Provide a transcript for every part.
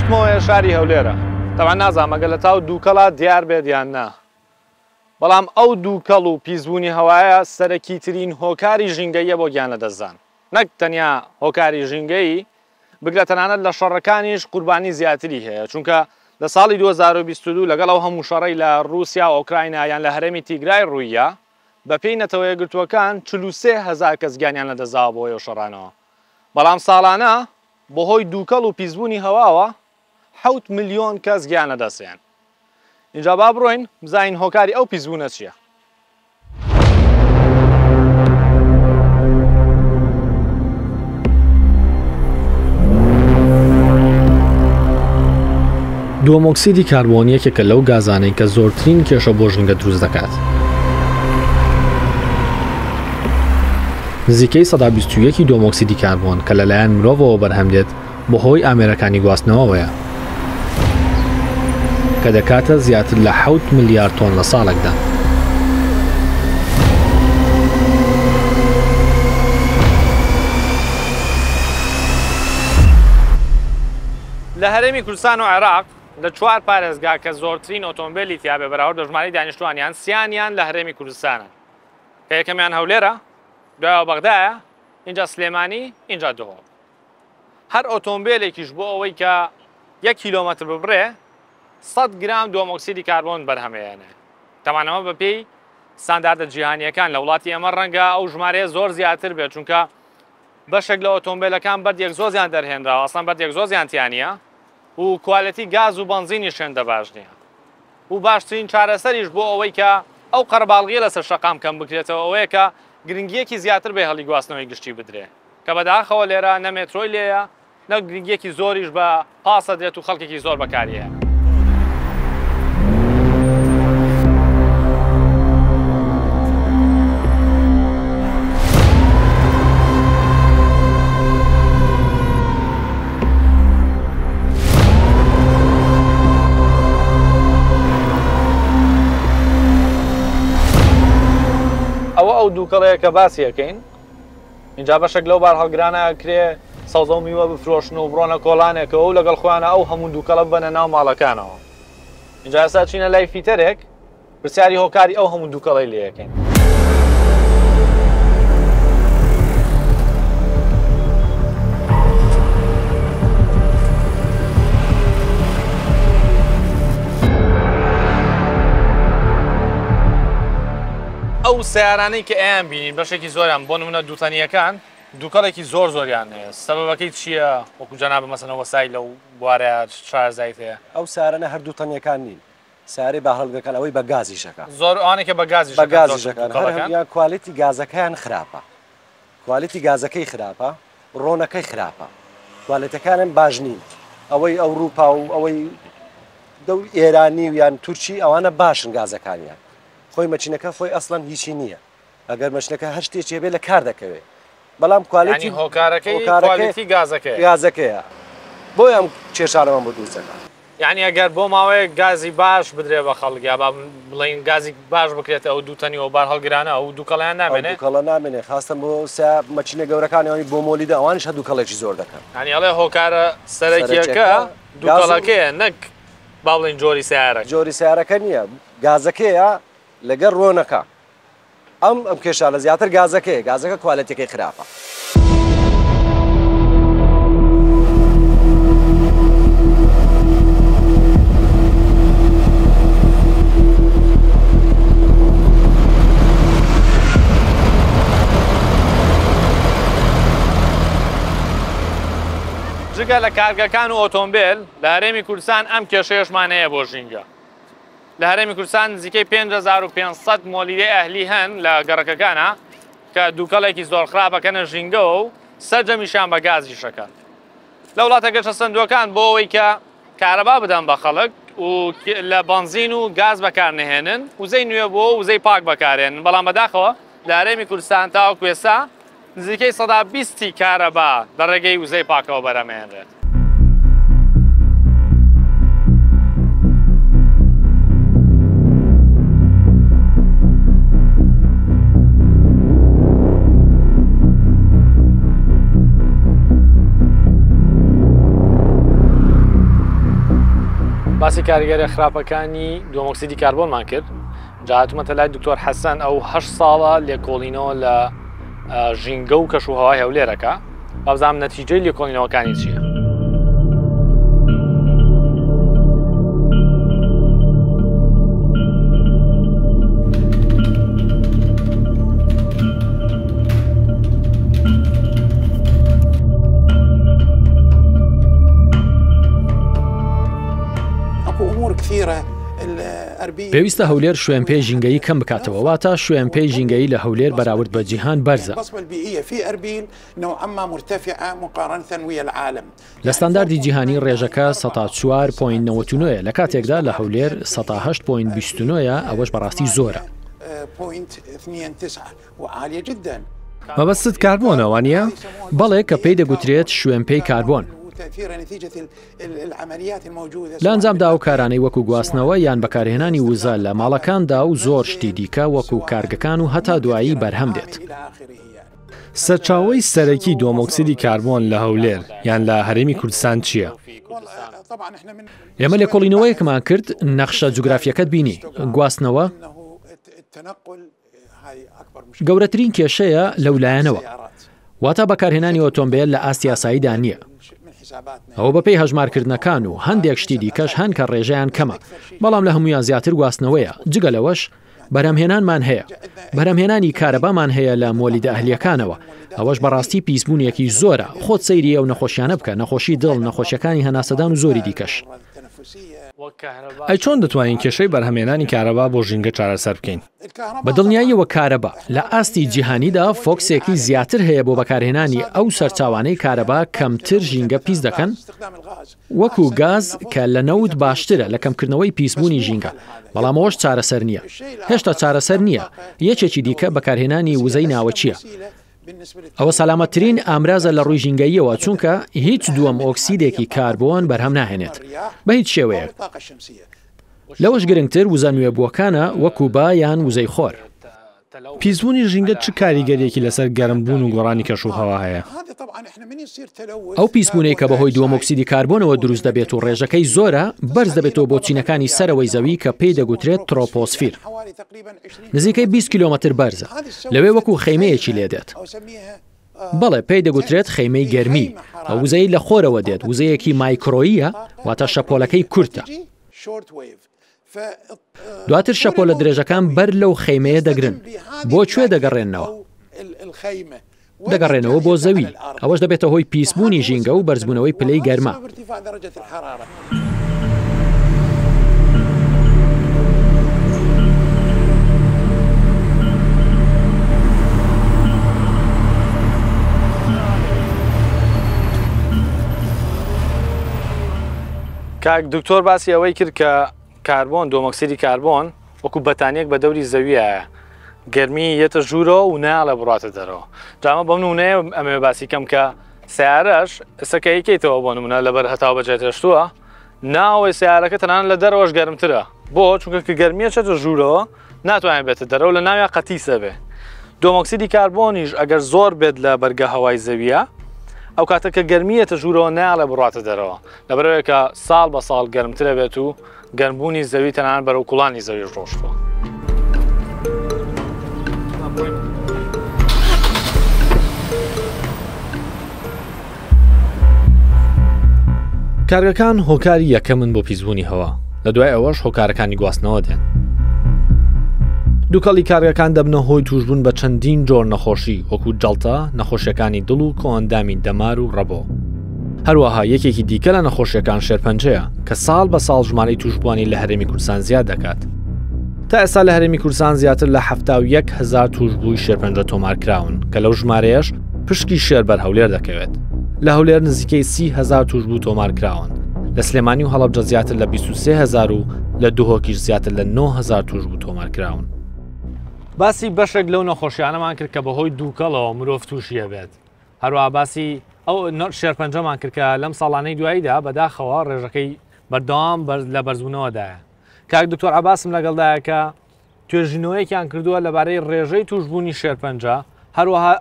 هاتمەوە شاری هەولێرە تەوان نازانم ئەگەر لە تاو دووکەڵا دیار بێت یان نا بەڵام ئەو دووکەڵ و پیسبوونی هەوایە سەرەکیترین هۆکاری ژینگەیە بۆ گیان لەدەستدان نەک تەنیا هۆکاری ژینگەی بگرە تەنانەت لە شەڕەکانیش قوربانی زیاتری هەیە چونکە لە ساڵی 2022 لەگەڵ ئەو هەموو شەڕەی لە رووسیا ئۆکراینە یان لە هەرێمی تیگرای ڕوویە بە پێی نەتەوە یەکگرتووەکان 43,000 کەس گیانیان لەدەستداوە بۆ ئەو شەڕانەوە بەڵام ساڵانە بەهۆی دووکەڵ و پیسبوونی هەواوە 7 ملیۆن کەس گیان لەدەستیان اینجا با بڕۆین بزانین هۆکاری ئەو پیسبوونە چییە دووەمۆکسیدی کاربۆن یەکێکە لەو گازانەی کە زۆرترین کێشە بۆ ژینگە دروست دەکات. نزیکەی 121 دووەمۆکسیدی کاربۆن کە لەلایەن مرۆڤەوە بەرهەم دێت بەهۆی ئامێرەکانی گواستنەوەیە کە دەکاتە زیاتر لە 7 ملیار تۆن لە ساڵێکدا. لە هەرێمی کوردستان و عێراق لە 4 پارێزگا کە زۆرترین ئۆتۆمبیلی تیا بێ بەراورد بە ژمارەی دانیشتوانیان سیانیان لە هەرێمی کوردستانە کە یەکەمیان هەولێرە دوایەوە بەغدایە اینجا سلێمانی اینجا دهۆڵ هەر ئۆتۆمبیلێکیش بۆ ئەوەی کە 1 کیلۆمەتر ببڕێ 100 گرام دووەمۆکسیدی کاربۆن بەرهەمەیەنێ تەمانەوە بە پێی ستانداردە جیهانیەکان لە وڵاتی ئێمە ڕەنگە ئەو ژمارەیە زۆر زیاتر بێت چونکە بەشێک لە ئۆتۆمبیلەکان بەردیەکزۆزیان دەرهێنراوە ئەسڵەن بەردیەکزۆزیان تیانە و کوالیتی گاز و بنزینی شێندە باش نییە و باشترین چارەسەریش بۆ ئەوەی کە ئەو قەرباڵغیە لەسەر شەقام کەم بکرێتەوە ئەوەیە کە گرنگیەکی زیاتر بێ هەڵی گواستنەوەی گشتی بدرێ کە بەداخەوە لێرە نە مێترۆی لێیە نە گرنگیەکی زۆریش بە پاسە دێت و خەڵکێکی زۆر بەکاریە ئەو دووکەڵەیە کە باسی یەکەین اینجا بەشێک لەو بار هەڵگرانە کرێ سەوزە و میوە بفرۆشن و بڕۆنە کۆڵانێکەوە و لەگەڵ خۆیانە ئەو هەموو دووکەڵە ببەنە ناو ماڵەکانەوە اینجا ئێستا چینە لای فیتەرێک پرسیاری هۆکاری ئەو هەموو دووکەڵەی لێ یەکەین ئەو سیارانەی کە ئەیان بینین بەشێکی زۆریان بۆ نمونە دووتەنیەکان دووکەڵێکی زۆر زۆریان هەیە سەبەبەکەی چییە وەکو جەنابە مەسەلەن وەسای لەو بوارەیە شارەزایت هەیە ئەو سیارانە هەردوو تەنیەکان نین سیارەی با هەڵگەکان ئەوەی بە گازیشەکە زۆر ئەوانێکە بە گازیشەکان یان کوالیتی گازەکەیان خراپە کوالیتی گازەکەی خراپە ڕۆنەکەی خراپە کوالیتەکانیان باش نین ئەوەی ئەوروپا و ئەوەی دەور ئێرانی و یان تورکی ئەوانە باشن گازەکانیان خۆی مەچینەکە خۆی ئەسڵەن هیچی نییە ئەگەر مەشنەکە هەر شتێکی هەبێ لە کار دەکەوێت بەڵام کوالیتی هۆکارەکەی گازەکەیە بۆی ئەم کێشانەوە بۆ دروستەکە یعنی ئەگەر بۆ ماوەیە گازی باش بدرێ بە خەڵک با بڵین گازی باش بکرێتە ئەو دووتەنی و بار هەڵگرانە ئەو دووکەڵیان نامێنێت دووکەڵە نامێنێ خاستن بۆ مەچینە گەورەکانیانی بۆ مۆلیدا ئەوانش هە دووکەڵێکی زۆر دەکەن ینی ئەڵێ هۆکارە سەرەکیەکە دووکەڵەکەیە نەک با بڵین جۆری سیارە جۆری سیارەکە نییە گازەکەیە لەگەر ڕۆنەکە ئەم کێشە لە زیاتر گازەکە کوالیتەکەی خراپە جگە لە کارگەکان و ئۆتۆمبیل لە هەرێمی کوردستان ئەم کێشەیەشمانەیە بۆ ژینگە لە هەرێمی کوردستان نزیکەی 5500 مۆلیدەی ئەهلی هەن لە گەڕەکەکانە کە دووکەڵێکی زۆر خراپەکەنە ژینگەوە و سەرجەمیشان بە گازیشەکە لە وڵاتە گەشە سندووەکان بۆ ئەوەی کە کارەبا بدەن بە خەڵک و لە بنزین و گاز بەکارنەهێنن وزەی نوێ بۆ وزەی پاک بەکارێنن بەڵام بەداخەوە لە هەرێمی کوردستان تاوەکو ئێستا نزیکەی 120 کارەبا لە ڕێگەی وزەی پاکەوە بەرەمێنرێت باسی کاریگەری خراپەکانی دۆمۆکسیدی کاربۆنمان کرد. جا هاتوومەتە لای دکتۆر حەسەن ئەو 8 ساڵە لێکۆڵینەوە لە ژینگە و کەشوهەوای هەولێرەکە. بابزانم نەتیجەی لێکۆڵینەوەکانی چییە؟ پێویستە هەولێر شوێنپێی ژینگەیی کەم بکاتەوە، واتە شوێنپێی ژینگەیی لە هەولێر بەراورد بە جیهان بەرزە. لە ستانداردی جیهانی ڕێژەکە 4.99 لە کاتێکدا لە هەولێر 8.29 ئەوەش بەڕاستی زۆرە. مەبەستت کاربۆنەوە نیە؟ بەڵێ کە پێی دەگوترێت شوێنپێی کاربۆن. لە ئەنجامدا ئەو کارانەی وەکو گواستنەوە یان بەکارهێنانی وزە لە ماڵەکاندا و زۆر شتی دیکە وەکو کارگەکان و هەتا دوایی بەرهەم دێت. سەرچاوەی سەرەکی دۆمۆکسیدی کاربۆن لە هەولێر یان لە هەرێمی کوردستان چییە؟ ئێمە لێکۆڵینەوەیەکمان کرد نەخشە جوگرافیەکەت بینی. گواستنەوە گەورەترین کێشەیە لەولایەنەوە، واتە بەکارهێنانی ئۆتۆمبیل لە ئاستی یاساییدا نییە. ئەوە بەپێی هەژمارکردنەکان و هەندێک شتی دیکەش هەن کە ڕێژەیان کەمە، بەڵام لە هەمویان زیاتر گواستنەوەیە. جگە لەوەش بەرهەمهێنانمان هەیە، بەرهەمهێنانی کارەبامان هەیە لە مۆلیدە ئەهلیەکانەوە. ئەوەش بەڕاستی پیسبوونیەکی زۆرە. خۆت سەیری ئەو نەخۆشیانە بکە، نەخۆشی دڵ، نەخۆشیەکانی هەناسەدان و زۆری دیکەش. ئەی چۆن دەتوانین کێشەی بەرهەمهێنانی کارەبا بۆ ژینگە چارەسەر بکەین؟ بە دڵنیاییەوە کارەبا لە ئاستی جیهانیدا فۆکسێکی زیاتر هەیە بۆ بەکارهێنانی ئەو سەرچاوانەی کارەبا کەمتر ژینگە پیس دەکەن، وەکو گاز کە لە نەوت باشترە لە کەمکردنەوەی پیسبوونی ژینگە. بەڵام ئەوەش چارەسەر نییە، هێشتا چارەسەر نییە. یەکێکی دیکە بەکارهێنانی وزەی ناوەچیە. ئەوە سەلامەتترین ئامرازە لە ڕووی ژینگەییەوە، چونکە هیچ دووەم ئۆکسیدێکی کاربۆن بەرهەم ناهێنێت بە هیچ شێوەیەک. لەوەش گرنگتر وزە نوێبووەکانە وەکو با یان وزەی خۆر. پیسبوونی ژینگە چ کاریگەریەکی لەسەر گەرمبوون و گۆڕانی کەشوهەوا هەیە؟ ئەو پیسبوونەی کە بەهۆی دووەمۆکسیدی کاربۆنەوە دروست دەبێت و ڕێژەکەی زۆرە، بەرز دەبێتەوە بۆ چینەکانی سەرەوەی زەوی کە پێی دەگوترێت ترۆپۆسفیر. نزیکەی 20 کیلۆمەتر بەرزە، لەوێ وەکو خەیمەیەکی لێ دێت. بەڵێ پێی دەگوترێت خەیمەی گەرمی. ئەو وزەی لە خۆرەوە دێت، وزەیەکی مایکرۆییە، واتە شەپۆلەکەی کورتە. دواتر شەپۆلە درێژەکان بەر لەو خەیمەیە دەگرن، بۆ کوێ دەگەڕێنەوە؟ دەگەڕێنەوە بۆ زەوی. ئەوەش دەبێتە هۆی پیسبوونی ژینگە و بەرزبوونەوەی پلەی گەرمە. کاک دکتۆر باسی ئەوەی کرد کە کاربۆن دۆمۆکسیدی کاربۆن وەکو بەتانیەک بە دەوری زەویە، گەرمی یەتە ژوورەوە و ناڵە بڕاتە دەرەوە. جامە بەم نمونەیە ئەمێ باسی کەم کە سیارەش ئێستا یەکەیتەوە بۆ نمونە لەبەر هەتاو بەجێت هێشتووە، ناوەی سیارەکە تەنان لە دەرەوەش گەرمترە. بۆ چونکە کە گەرمیە چێتە ژوورەوە ناتوانێت بێتە دەرەوە، لە ناویان قەتیسە بێ. دۆمۆکسیدی کاربۆنیش ئەگەر زۆر بێت لە بەرگە هەوای زەویە، ئەو کاتە کە گەرمیەتە ژوورەوە ناڵە بڕاتە دەرەوە، لەبەرەوەی کە ساڵ بە ساڵ گەرمترە بێت و گەرمبوونی زەوی تەنان بەرەو کوڵانی زەوی ڕۆشتووە. کارگەکان هۆکاری یەکەمن بۆ پیسبوونی هەوا، لە دوای ئەوەش هۆکارەکانی گواستنەوە دێن. دووکەڵی کارگەکان دەبنە هۆی توشبوون بە چەندین جۆر نەخۆشی وەکو جەڵتە، نەخۆشیەکانی دڵ و کۆئەندامی دەمار و ڕەبۆ. هەروەها یەکێکی دیکە لە نەخۆشیەکان شێرپەنجەیە کە ساڵ بە ساڵ ژمارەی توشبوانی لە هەرێمی کوردستان زیاد دەکات. تا ئێستا لە هەرێمی کوردستان زیاتر لە 71,000 توشبووی شێرپەنجە تۆمارکراون کە لەو ژمارەیەش پشکی شێر بەر هەولێر دەکەوێت. لە هەولێر نزیکەی 30,000 توشبوو تۆمارکراون، لە سلێمانی و هەڵەبجە زیاتر لە 23,000 و لە دووهۆکیش زیاتر لە 9,000 توشبوو تۆمارکراون. باسی بەشێک لەو نەخۆشیانەمان کرد کە بەهۆی دووکەڵەوە مرۆڤ تووشیە بێت. هەروەها باسی ئەو شێرپەنجەمان کرد کە لەم ساڵانەی دواییدا بەداخەوە ڕێژەکەی بەردەوام لە بەرزبوونەوەدایە. کاک دکتۆر عەباسم لەگەڵدایە کە توێژینەوەیەکیان کردووە لەبارەی ڕێژەی توشبوونی شێرپەنجە، هەروەها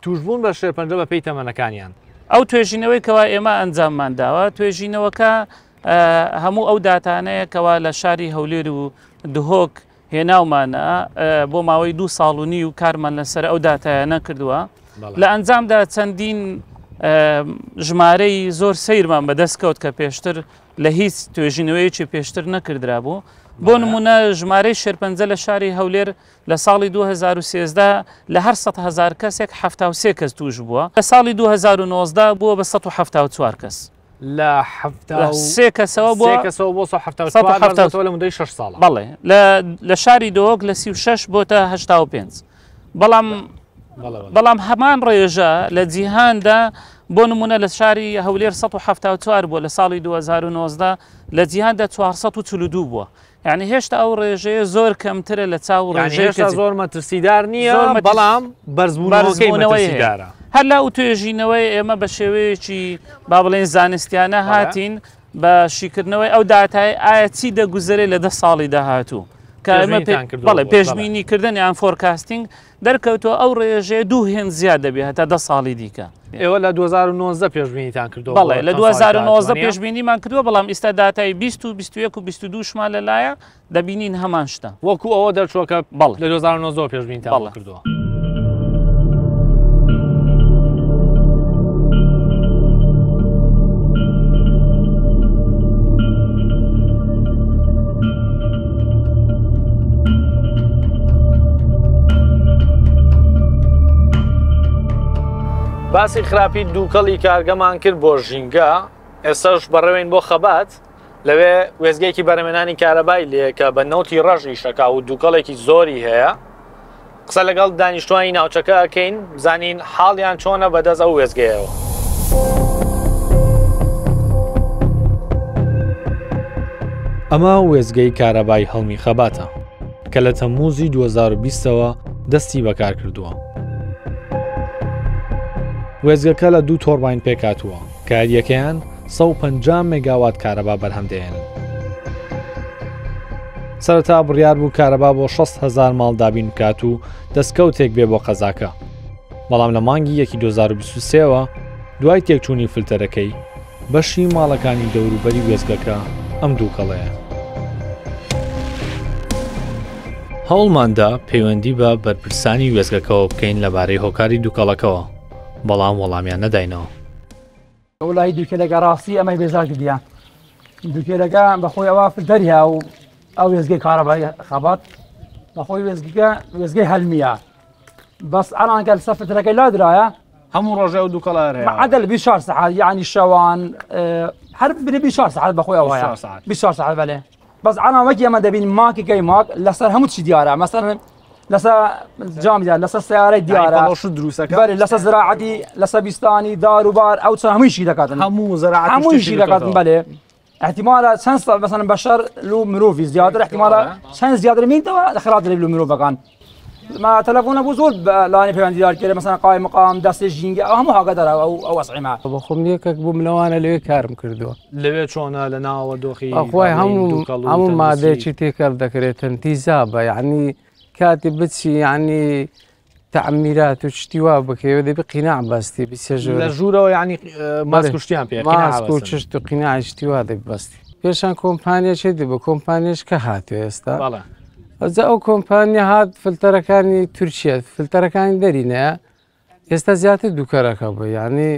توشبوون بە شێرپەنجە بە پێی تەمەنەکانیان. ئەو توێژینەوەی کەوا ئێمە ئەنجاممان داوە، توێژینەوەکە هەموو ئەو داتانەیە کەوا لە شاری هەولێر و دهۆک هێناومانە بۆ ماوەی 2 ساڵ و نی و کارمان لەسەر ئەو داتایانە کردووە لە ئەنجامدا چەندین ژمارەی زۆر سیرمان بەدەستکەوت کە پێشتر لە هیچ توێژینەوەیەکی پێشتر نەکردرا بوو بۆ نمونە ژمارەی شێرپەنجە لە شاری هەولێر لە ساڵی 2013 لە هەر 100,000 کەسێک 73 کەس توش بووە لە ساڵی 2019 بووە بە 174 کەس لە سێ کەسەوە بۆ 1970 لە مدەی 6 ساڵ بەڵێ لە شاری دۆک لە 36 بۆتە 85 بەڵام هەمان ڕێژە لە جیهاندا بۆ نمونە لە شاری هەولێر 174 بووە لە ساڵی 2019 لە جیهاندا 442 بووە یعنی هێشتا ئەو ڕێژەیە زۆر کەمترە لە چاو ڕێژەیە زۆر مەترسیدار نییە بەڵام بەرزبوونەوەی هەر لا و توێژینەوەی ئێمە بە شێوەیەکی با بڵێن زانستیانە هاتین بە شیکردنەوەی ئەو داتای ئایا چی دەگوزارێت لە 10 ساڵی داهاتوو بەڵێ پێشبینیکردن یان فۆرکاستینگ دەرکەوتەوە ئەو ڕێژەیە 2 هێن زیاد دەبێت هەتا 10 ساڵی دیکە ئێوە لە 2019 پێشبینیتان کردو بەڵێ لە 2019 پێشبینیمان کردووە بەڵام ئێستا داتای 20 و 21 و 22 شمان لەلایە دەبینین هەمان شتە وەکو ئەوە دەرچووەکە بەڵ لە 2019 پێشبینیتان کردووە باسی خراپی دووکەڵی کارگەمان کرد بۆ ژینگە ئێستاش بەڕێوین بۆ خەبات لەوێ وێزگەیەکی بەرهەمێنانی کارەبای لێ کە بە نەوتی ڕەژی شەکا و دووکەڵێکی زۆری هەیە قسە لەگەڵ دانیشتوانی ناوچەکە ئەکەین بزانین حاڵیان چۆنە بەدەست ئەو وێزگەیەوە ئەمە وێزگەی کارەبای هەڵمی خەباتە کە لە تەمموزی 2020ەوە دەستی بەکار کردووە وێزگەکە لە 2 تۆرباین پێکاتووە کە یەکەیان 150 مێگاوات کارەبا بەرهەمدێنن سەرەتا بڕیار بوو کارەبا بۆ 6,000 ماڵ دابین بکات و دەستکەوتێک بێ بۆ قەزاکە بەڵام لە مانگی 2023ەوە دوای تێکچوونی فلتەرەکەی بەشی ماڵەکانی دەوروبەری وێزگەکە ئەم دووکەڵەیە هەوڵماندا پەیوەندی بە بەرپرسانی وێزگەکەەوە بکەین لەبارەی هۆکاری دووکەڵەکەەوە بەڵام وەڵامیان نەداینەوە وڵی دوکێلەکە ڕاستی ئەمەی بێزار کردیان دوکێلەکە بەخۆی ئەوە فلتەریە و ئەو وێزگەی کارەبای خەبات بەخۆی وێزگەی هەلمیە بەس ئەڵانکە لەسەر فلتەرەکەی لادرایە هەموو ڕۆژێ و دووکەڵار هەیە عەدەل 24 ساعات یعنی شەوان هەر بنێ 24 ساعات بەخۆی ئەوەیە 24 ساعات بەلێ بەس ئەڵان وەکی ئەمە دەبین ماکێکەی ماک لەسەر هەموو چی دیارە مەسەڵەن لەسەر جامیدا لەسەر سیارەی دیارە دروستەکە بەێ لەسەر زراعەتی لەسەر بیستانی داروبار ئەو چ هەموویشی دەکاتن هەموویشی دەکاتن بەلێ احتیمالە چەند ساڵ بەسەن بەشەر لو مرۆڤی زیاتر احتیمالە چەند زیاتر مینتەوە خراپ دەبێت لە مرۆڤەکان ما تەلەفۆنە بوو زۆر لانی پەیوەندیدار کرد مەسەن قای مقام دەستی ژینگە ئەو هەموو هاگەدەرە ئەو وەسعیمە بە خۆم یەکێک بووم لەوانە لەوێ کارم کردووە لەوێ چۆنە لە ناوە دۆخی ئەخوای هەموو مادەیەکی تێکەڵ دەکرێتن تیزابە یعنی کاتی بچی یعنی تعمیرات و شتیوا بکەوە دەبێ قیناع بەستی بسێژۆر لە ژوورەوە یعنی ماسکوشتیان پێ ماسک و چشت و قیناع شتیوا دەبەستی پێشان کۆمپانیا چێتی بە کۆمپانیش کە هاتوێ ئێستا ئەجا ئەو کۆمپانیا هات فلتەرەکانی تورکیە فلتەرەکانی دەرینەیە ئێستا زیاتر دووکەرەکە بوو یعنی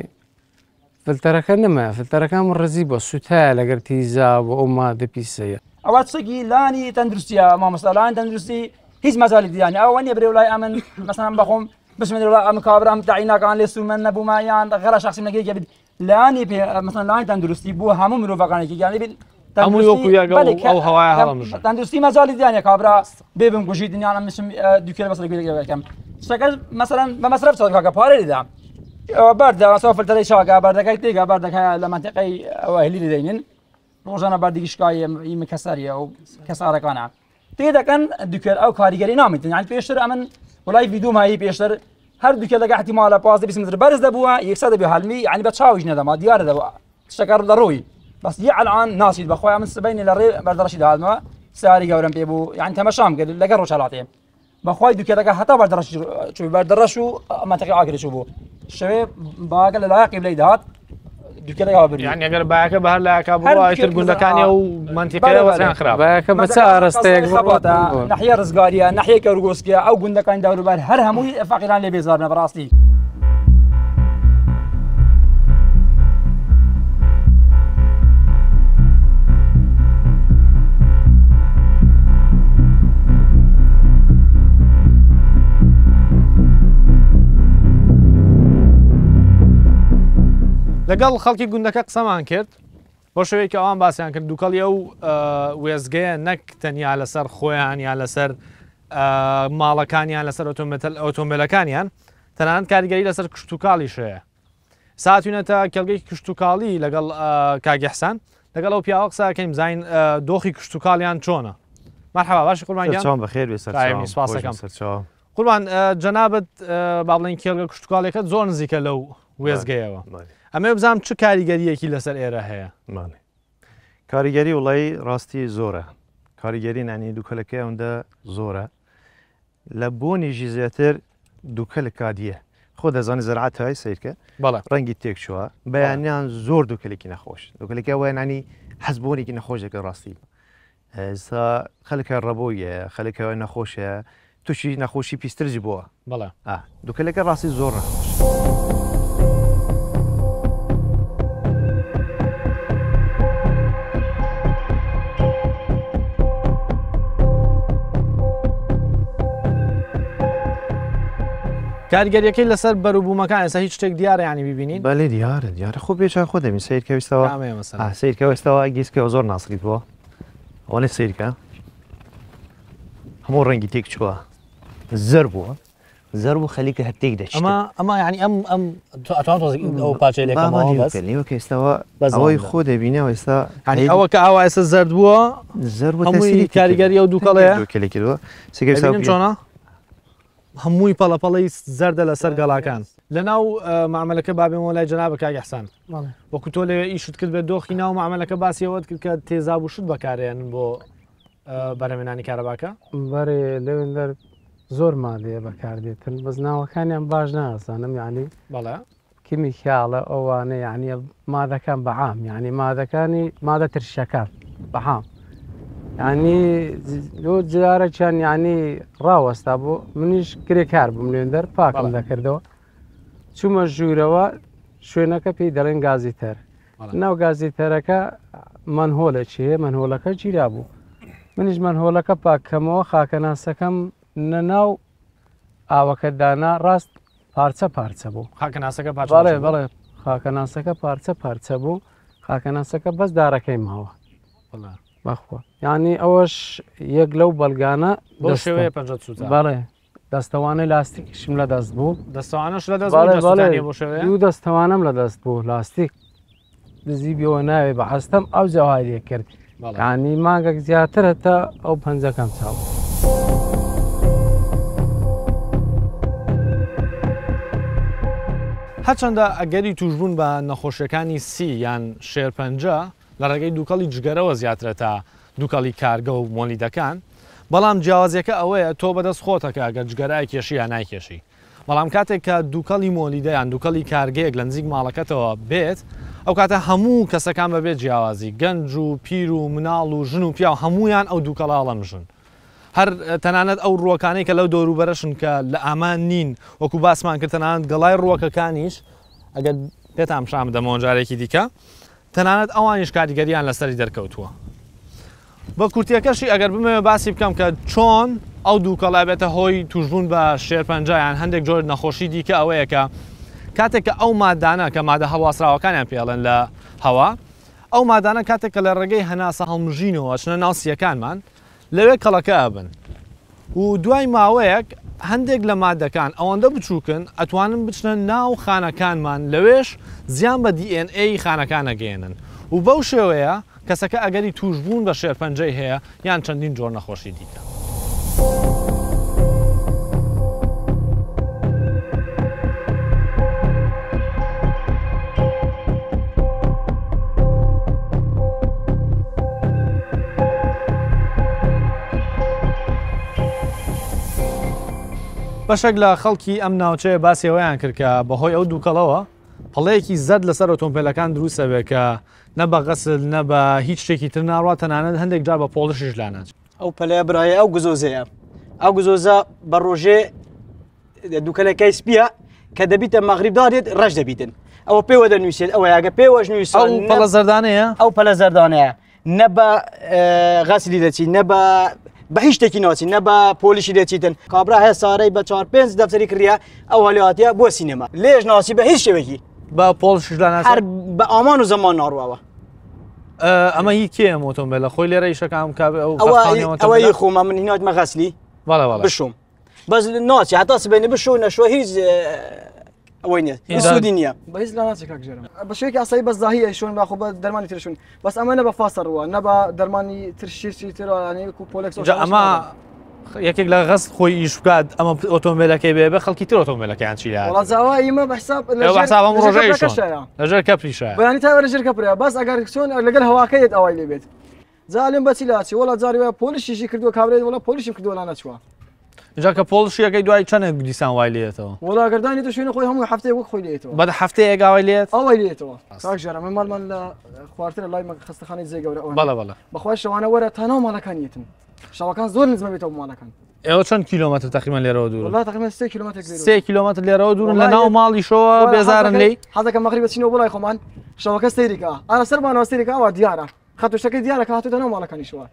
فلتەرەکە نەما فلتەرەکان ڕزی بە سوتایە لەگەر تیزا بۆ ئەو مادە پیسەیە ئەوە چەکی لانی تەندروستیە مامۆستا لانی تەندروستی هیچ مەجالی دیانی ئەوە نیە برێ وڵای ئەمن مەسەڵەن بەخۆم بچمێنێ وڵای ئەم کابرام تاعیناکان لێ سومەن نەبوومە یان غەرە شخصی نەگەیەکە بێت لانی مەسەڵەن لانی تەندروستی بووە هەموو مرۆڤەکانێکی یانی بێت تەندروستی مەجالی دیانە کابرا بێ بمکوژی دنیاە مشم دوکێل بەسەر گوێەکەم شتەکەش مەسەڵەن بە مەسرف چاکە پارە لێدا بەردە سۆ فلتەرەی چاکە بەردەکەی تێگە بەردەکە لە منتیقەی ئەوهلی دەدەینن ڕۆژانە بەردێکی شکای ئیمە کەسەریە و کەسارەکانە تێدەکەن دوکێل ئەو کاریگەری نامیتن یعنی پێشتر ئەمن وڵای ڤیدۆمایی پێشتر هەر دوکێلەکە احتیمالە 15 متر بەرز دەبووە یەکسە دەبێ هەلمی یعنی بە چاویش نەدەما دیارە دەبووە شتەکە ڕۆی بەس یە الان ناسیت بەخۆی من سبەینی لە ڕێ بەردەڕەشی داهاتمەوە سیاری گەورەم پێ بوو یعنی تەمەشام کرد لەگەڵ ڕۆژهەڵاتێ بەخۆی دوکێلەکە هەتا بەردەڕەش و منتیقەی ئاگرێکی بوو شەوێ باگە لە لایە قیبلەی داهات دوکانەکە بری یعنی ئەگەر باەکە بەهر لایەکە بڕایتر گوندەکانی و منتیقەیە وەزیان خراپ باەکە بەچە ئاراستەیەک خەباتە ناحیە ڕزگاریە ناحیەکە ورگۆسکیە ئەو گوندەکانی داوروبەر هەر هەمووی فەقیران لێ بێزارنە بەڕاستی. لەگەڵ خەڵکی گوندەکە قسەمان کرد بۆ شوەیەکە ئەوان باسییان کرد دووکەڵی ئەو وێزگەیە نەک تەنیا لەسەر خۆیان یا لەسەر ماڵەکانیان لەسەر ئۆتۆمبیلەکانیان تەنانەت کاریگەری لەسەر کشتتوکاڵیشەیە. ساتوینەتە کەلگەی کشتتوکاڵی لەگەڵ کاگەحسان لەگەڵ ئەو پیاوە قساکەین بزین دۆخی کشتتوکاڵیان چۆنە. مەرحەبا باشی قوربانگیان بەخێر بێ سپاسەکەم. قوربان جەنابەت با بڵێن کێڵگە کشتتوکاڵێکە زۆر نزیکە لەو وێزگەیەوە. ئەمە بزانام چ کاریگەریەکی لەسەر ئێرە هەیە؟ کاریگەری وڵی ڕاستی زۆرە. کاریگەری نانی دووکەلەکەی ئەوەندە زۆرە لە بۆنیژی زیاتر دووکەل کادیە خۆ دەزانانی زەرعات های سیرکە ڕەنگی تێک چووە بەیانیان زۆر دووکەلێکی نەخۆش دووکەلەکە وایانی حەزبوونێکی نەخۆشەکە ڕاستی ئێستا خەلکە ڕەبۆیە خەلکەوە نەخۆشە تووشی نەخۆشی پیسترجی بووە دووکەلەکە ڕاستی زۆر نەخۆش. کاریگەریەکەی لەسەر بەروبوومەکان ئێستا هیچ شتێک دیارە ینی ببینین؟ بەڵێ دیارە خۆ پێچان خۆ دەبین سیرکەویستەوە سیرکەوەستەوە گیسکەوە زۆر ناسکیت بووە ئەوەنە سیرکە هەموو ڕەنگی تێک چووە زەر بووە زەر بوو خەلیکە هەرتێک دەچێت ئەمە ینی ئەم ئەو پاچێلەکەمەوە ئێستاەوە ئەوەی خۆ دەبینەوە ئێستا ئەوە کە ئاوا ئێستا زرد بووە زەر هەمووی کاریگەری ئەو دووکەڵەیە دووکەلێکیەوە چۆنە؟ هەمووی پەڵەپەڵی زەردە لەسەر گەڵاکان لەناو معاملەکە بابێمەوە لای جەنابە کاگەحسان وەکو تۆ لێ ئیشت کرد بێت دۆخی ناو معاملەکە باسیەوەت کرد کە تێزاب و شت بەکارێنن بۆ بەرهەمێنانی کارەباکە بەرێ لەوێندەر زۆر مادەیە بەکاردێتن بەس ناوەکانیان باش نازانم یعنی بەڵێ کمی خیاڵە ئەوانە یعنی مادەکان بەعام یعنی مادەکانی مادە ترشەکان بەعام ینی لۆ جارەکیان ینی ڕاوەستا بۆ منیش کرێ کار بووم لێندەر پاکم دەکردەوە چوومە ژوورەوە شوێنەکە پێی دەڵێن گازیتەر ناو گازیتەرەکە منهۆلێکی هەیە منهۆلەکە گیرا بوو منیش منهۆلەکە پاکەمەوە خاکەناسەکەم نەناو ئاوەکە دانا ڕاست پارچە پارچە بوو خاکەناسەکە بەڵێ خاکەناسەکە پارچە پارچە بوو خاکەناسەکە بەس دارەکەی ماوە بەخۆ ینی ئەوەش یەک لەو بەڵگانە بەڵێ دەستەوانەی لاستیکیشم لە دەست بوو دوو دەستەوانم لە دەست بوو لاستیک دزی بێەوە ناوێ بە حەستەم ئەو جەوایلێ کرد ینی مانگەک زیاترە تا ئەو پەنجەکەم چاو. هەرچەندە ئەگەری توشبوون بە نەخۆشیەکانی سی یان شێرپەنجە لە ڕێگەی دووکەڵی جگەرەوە زیاترە تا دووکەڵی کارگە و مۆلیدەکان بەڵام جیاوازیەکە ئەوەیە تۆ بەدەست خۆتەکە ئەگەر جگەرای کێشی یا نایکێشی بەڵام کاتێک کە دووکەڵی مۆلیدەیان دووکەڵی کارگەیەک لە نزیک ماڵەکەتەوە بێت ئەو کاتە هەموو کەسەکان بەبێت جیاوازی گەنج و پیر و مناڵ و ژن و پیا و هەمویان ئەو دووکەڵاڵەمژن هەر تەنانەت ئەو ڕووەکانەی کە لەو دەوروبەرەشن کە لە ئامان نین وەکو باسمان کرد تەنانەت گەڵای ڕووەکەکانیش ئەگەر پێتان شام دەمەوە جارێکی دیکە تەنانەت ئەوانیش کاریگەریان لەسەری دەرکەوتووە. بە کورتیەکەشی ئەگەر بمەوێ باسی بکەم کە چۆن ئەو دووکەڵا بێتە هۆی توشبوون بە شێرپەنجەیان هەندێک جۆر نەخۆشی دیکە ئەوەیە کە کاتێک کە ئەو مادانە کە مادە هەواسراوەکانیان پێڵێن لە هەوا ئەو مادانە کاتێک کە لە ڕێگەی هەناسە هەڵمژینەوە چنە ناو سیەکانمان لەوێ کەڵەکە ئەبن و دوای ماوەیەک هەندێک لە مادەکان ئەوەندە بچووکن ئەتوانن بچنە ناو خانەکانمان لەوێش زیان بە DNA خانەکان ئەگەێنن و بەو شێوەیە کەسەکە ئەگەری توشبوون بە شێرپەنجەی هەیە یان چەندین جۆر نەخۆشی دیکە. بەشێک لە خەڵکی ئەم ناوچەیە باسیەوەیان کرد کە بەهۆی ئەو دووکەڵەوە پڵەیەکی زەد لەسەر ئۆتۆمبیلەکان دروستە بێ کە نە بە غەسل نە بە هیچ شتێکی تر ناڕات تەنانەت هەندێک جار بە پۆڵشش لانات ئەو پەلەیە برایە ئەو گزۆزەیە ئەو گزۆزە بە ڕۆژێ دووکەلەکەی سپیە کە دەبیتە مەغریبدارێت ڕەش دەبیتن ئەوە پێوە دەنووسێت ئەوە یاگە پێوەش نوویست ئەو پەڵە زەردانەیە ئەو پەلە زەردانەیە نە بە غەسلی دەچی نە بە هیچ شتێکی ناچی نە بە پۆلیشی دەچیتن کابرا هەیە سارەی بە 4-5 دەفتەری کڕیا ئەو هەڵاتە بۆ سینەما لێژ ناسی بە هیچ شێوەیەکی بە پۆڵشش لانات هەر بە ئامان و زەمان ناڕواوە ئەمە هی کێم ئۆتۆمبیلە خۆی لێرە ئیشەکەم ئەوەی خۆمە من هیناتمە غەسلی بشوم بەس ناچی هەتا سبێنی بشو نەشوە هیچ ئەوەی نیە سوودی نییە بە هیچ لا ناچێک کاکژێرم بە شوێکی ئاسایی بەس زاهیە شۆن باخۆ بە دەرمانی ترشون بەس ئەمە نە بە فاسە ڕوە نە بە دەرمانی ترشیرچی ترانەیە و پۆلکس ئەمە یەکێک لە غەست خۆی ئیش بکات ئەمە ئۆتۆمبیلەکەی بێ خەڵکی تر ئۆتۆمبیلەکەیان چی لە زاوا ئمە بە حساب لەژێر کەپریشە بەیانی تا لەژێر کەپرە بەس ئەگەر چۆن لەگەل هەواکەیت ئەوای لێبێت زالم بەچی لاچی وڵات زاری وایە پۆلیشیشی کردووە کابرێت وڵا پۆلیشی کردووە لا نەچووە اینجا کە پۆڵشیەکەی دوای چەندێک دیسان وای لێتەوە وڵاگەردانی تو شوێنە خۆی هەموو هەفتەیە وەک خۆی لێتەوە بەد هەفتەیە گاوای لێت ئەوەی لێتەوە کاکژێرە من ماڵمان لە خواردنە لای خستەخانەی جێ گەورە بەڵێ بەخوای شەوانە وەرە تەناو ماڵەکانیتن شەوەکان زۆر نزمە بێتەوە ماڵەکان ئێوە چەند کیلۆمەتر تقریبان لێرەوە دوور وڵات تقریبان 3 کیلۆمەتر 3 کیلۆمەتر لێرەوە دوور لە ناو ماڵی شۆوە بێزارن لێی حەزەکە مەغریب بچینەوە بۆ لای خۆمان شەوەکە سەیریکە ئارە سەرمانەوە سەیریکە ئەوە دیارە خەتوشەکەی دیارە کە هاتوتە ناو ماڵەکانی شووە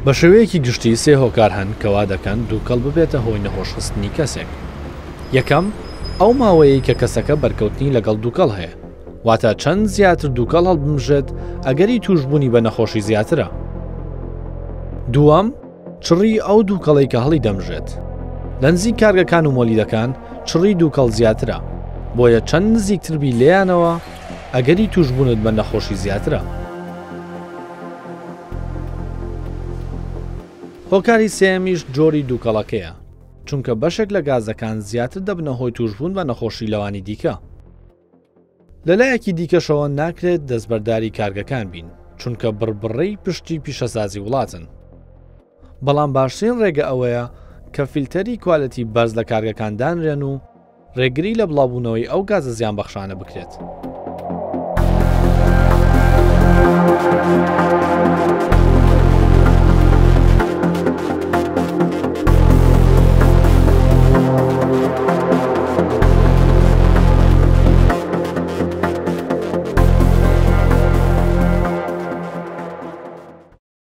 بە شێوەیەکی گشتی سێ هۆکار هەن کەوا دەکەن دووکەڵ ببێتە هۆی نەخۆشخستنی کەسێک یەکەم ئەو ماوەیە کە کەسەکە بەرکەوتنی لەگەڵ دووکەڵ هەیە واتە چەند زیاتر دووکەڵ هەڵبمژێت ئەگەری توشبوونی بە نەخۆشی زیاترە دووەم چڕی ئەو دووکەڵی کە هەڵی دەمژێت لە نزیک کارگەکان و مۆلیدەکان چڕی دووکەڵ زیاترە بۆیە چەند نزیکتربی لێیانەوە ئەگەری توشبوونت بە نەخۆشی زیاترە هۆکاری سێمیش جۆری دووکەڵەکەیە چونکە بەشێک لە گازەکان زیاتر دەبنە هۆی توشبوون بە نەخۆشی لەوانی دیکە لەلایەکی دیکەشەوە ناکرێت دەستبەرداری کارگەکان بین چونکە بڕبڕەی پشتی پیشەسازی وڵاتن بەڵام باشترین ڕێگە ئەوەیە کە فیلتەری کوالەتی بەرز لە کارگەکان دانرێن و ڕێگری لە بڵاوبوونەوەی ئەو گازە زیان بەخشانە بکرێت